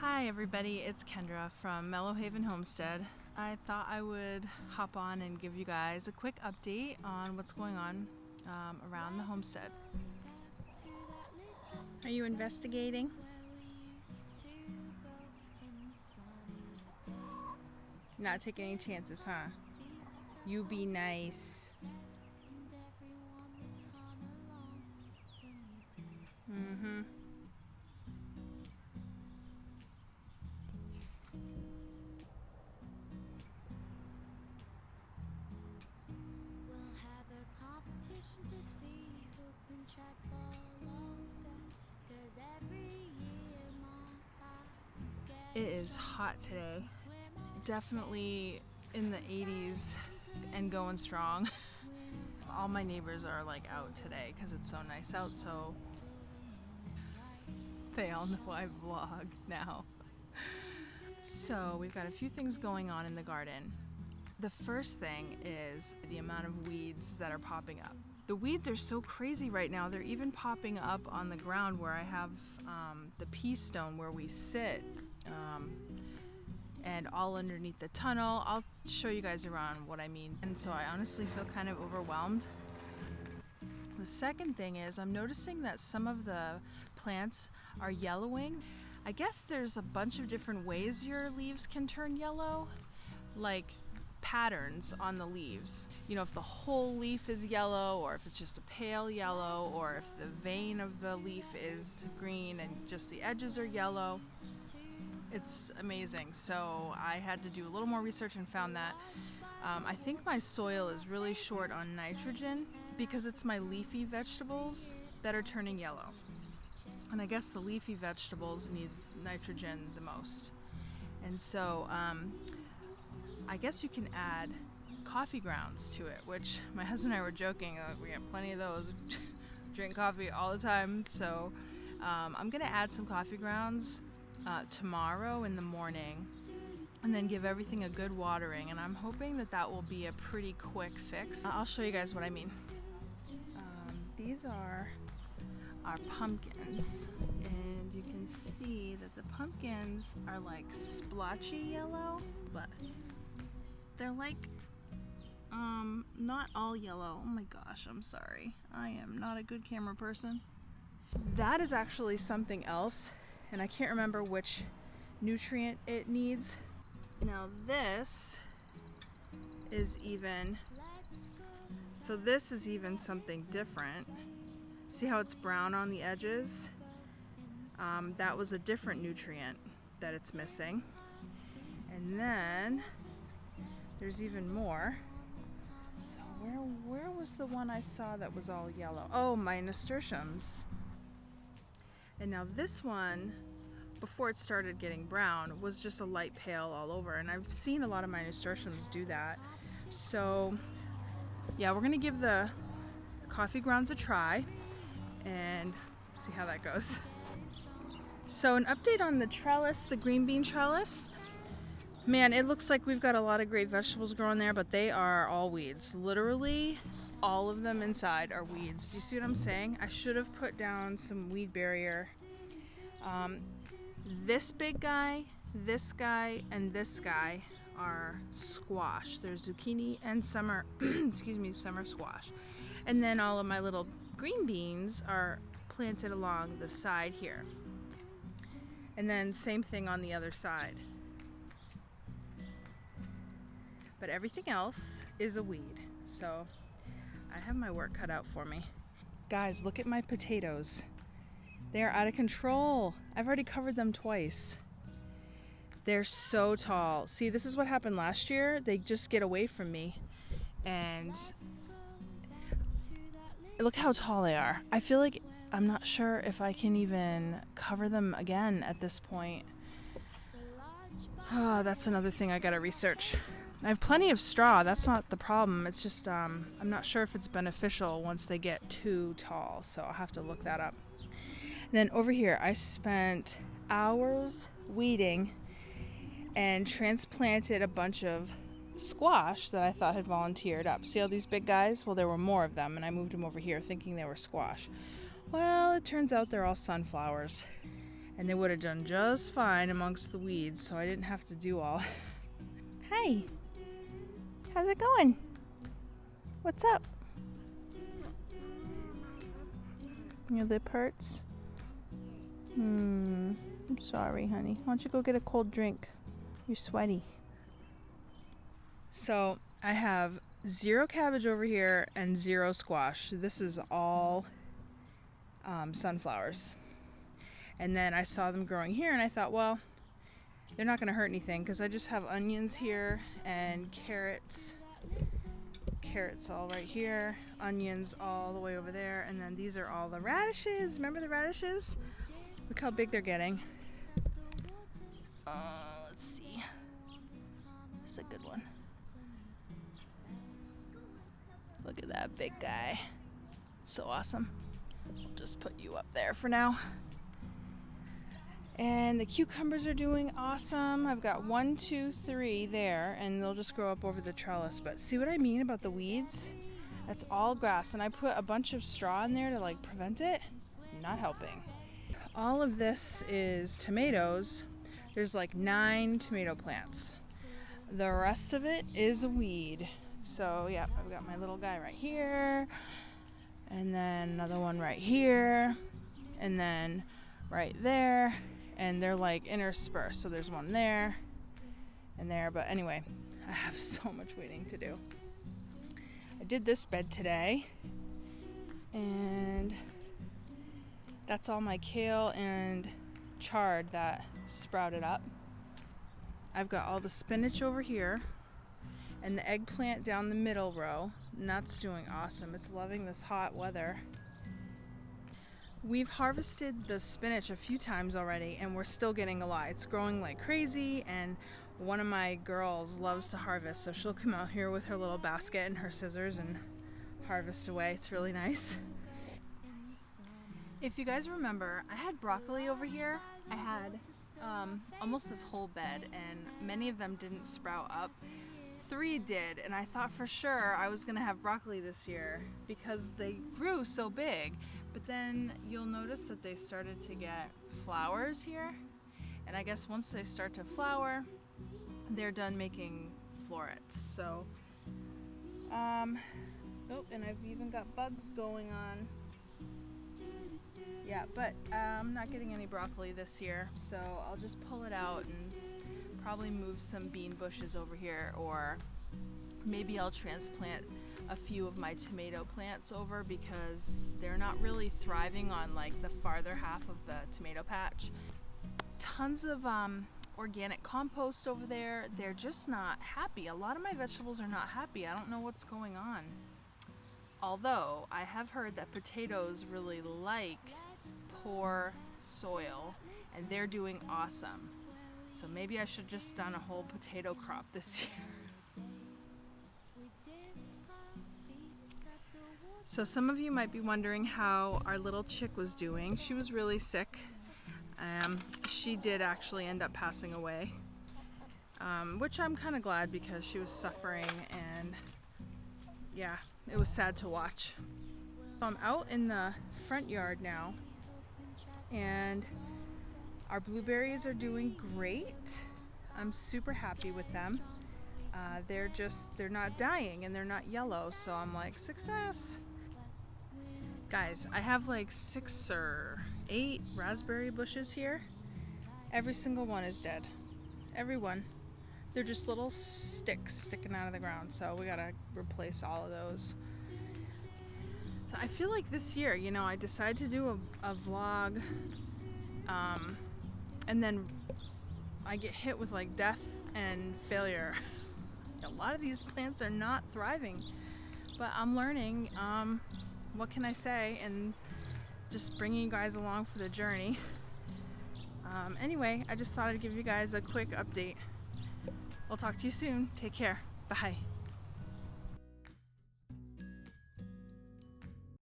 Hi everybody, it's Kendra from Mellow Haven Homestead. I thought I would hop on and give you guys a quick update on what's going on around the homestead. Are you investigating? Not taking any chances, huh? You be nice. Mm-hmm. It is hot today, definitely in the 80s and going strong. All my neighbors are like out today because it's so nice out, so they all know I vlog now. So we've got a few things going on in the garden. The first thing is the amount of weeds that are popping up. The weeds are so crazy right now. They're even popping up on the ground where I have the pea stone where we sit, and all underneath the tunnel. I'll show you guys around what I mean. And so I honestly feel kind of overwhelmed. The second thing is I'm noticing that some of the plants are yellowing. I guess there's a bunch of different ways your leaves can turn yellow, like patterns on the leaves. You know, if the whole leaf is yellow, or if it's just a pale yellow, or if the vein of the leaf is green and just the edges are yellow. It's amazing. So I had to do a little more research and found that I think my soil is really short on nitrogen because it's my leafy vegetables that are turning yellow. And I guess the leafy vegetables need nitrogen the most. And so I guess you can add coffee grounds to it, which my husband and I were joking, we have plenty of those. Drink coffee all the time. So I'm gonna add some coffee grounds tomorrow in the morning and then give everything a good watering, and I'm hoping that that will be a pretty quick fix. I'll show you guys what I mean. These are our pumpkins, and you can see that the pumpkins are like splotchy yellow, but they're like not all yellow. Oh my gosh, I'm sorry, I am not a good camera person. That is actually something else, and I can't remember which nutrient it needs. Now this is even, so this is even something different. See how it's brown on the edges? That was a different nutrient that it's missing. And then there's even more. So where was the one I saw that was all yellow? Oh, my nasturtiums. And now this one, before it started getting brown, was just a light pale all over. And I've seen a lot of my nasturtiums do that. So yeah, we're gonna give the coffee grounds a try and see how that goes. So an update on the trellis, the green bean trellis. Man, it looks like we've got a lot of great vegetables growing there, but they are all weeds. Literally all of them inside are weeds. Do you see what I'm saying? I should have put down some weed barrier. This big guy, this guy, and this guy are squash. There's zucchini and summer, summer squash. And then all of my little green beans are planted along the side here. And then same thing on the other side. But everything else is a weed. So I have my work cut out for me. Guys, look at my potatoes. They are out of control. I've already covered them twice. They're so tall. See, this is what happened last year. They just get away from me. And look how tall they are. I feel like I'm not sure if I can even cover them again at this point. Oh, that's another thing I gotta research. I have plenty of straw. That's not the problem. It's just I'm not sure if it's beneficial once they get too tall. So I'll have to look that up. Then over here, I spent hours weeding and transplanted a bunch of squash that I thought had volunteered up. See all these big guys? Well, there were more of them, and I moved them over here thinking they were squash. Well, it turns out they're all sunflowers. And they would have done just fine amongst the weeds, so I didn't have to do all. Hi, how's it going? What's up? Your lip hurts? I'm sorry, honey. Why don't you go get a cold drink? You're sweaty. So I have 0 cabbage over here and 0 squash. This is all sunflowers. And then I saw them growing here and I thought, well, they're not going to hurt anything because I just have onions here and carrots. Carrots all right here, onions all the way over there, and then these are all the radishes. Remember the radishes? Look how big they're getting. Let's see. This is a good one. Look at that big guy. So awesome. I'll just put you up there for now. And the cucumbers are doing awesome. I've got 1, 2, 3 there, and they'll just grow up over the trellis. But see what I mean about the weeds? That's all grass, and I put a bunch of straw in there to like prevent it. Not helping. All of this is tomatoes. There's like 9 tomato plants. The rest of it is a weed. So yeah, I've got my little guy right here, and then another one right here, and then right there. And they're like interspersed, so there's one there and there. But anyway, I have so much waiting to do. I did this bed today, and that's all my kale and chard that sprouted up. I've got all the spinach over here and the eggplant down the middle row, and that's doing awesome. It's loving this hot weather. We've harvested the spinach a few times already, and we're still getting a lot. It's growing like crazy, and one of my girls loves to harvest, so she'll come out here with her little basket and her scissors and harvest away. It's really nice. If you guys remember, I had broccoli over here. I had almost this whole bed, and many of them didn't sprout up. 3 did, and I thought for sure I was gonna have broccoli this year because they grew so big. But then you'll notice that they started to get flowers here, and I guess once they start to flower, they're done making florets. So oh, and I've even got bugs going on. Yeah, but I'm not getting any broccoli this year, so I'll just pull it out and probably move some bean bushes over here, or maybe I'll transplant a few of my tomato plants over because they're not really thriving on like the farther half of the tomato patch. Tons of organic compost over there. They're just not happy. A lot of my vegetables are not happy. I don't know what's going on. Although I have heard that potatoes really like poor soil, and they're doing awesome. So maybe I should just done a whole potato crop this year. So some of you might be wondering how our little chick was doing. She was really sick. She did actually end up passing away, which I'm kind of glad because she was suffering, and yeah, it was sad to watch. So I'm out in the front yard now, and our blueberries are doing great. I'm super happy with them. They're not dying and they're not yellow, so I'm like, success. Guys, I have like 6 or 8 raspberry bushes here. Every single one is dead. Every one. They're just little sticks sticking out of the ground, so we gotta replace all of those. So I feel like this year, you know, I decided to do a vlog, and then I get hit with like death and failure. A lot of these plants are not thriving, but I'm learning. What can I say? And just bringing you guys along for the journey. Anyway, I just thought I'd give you guys a quick update. I'll talk to you soon. Take care. Bye.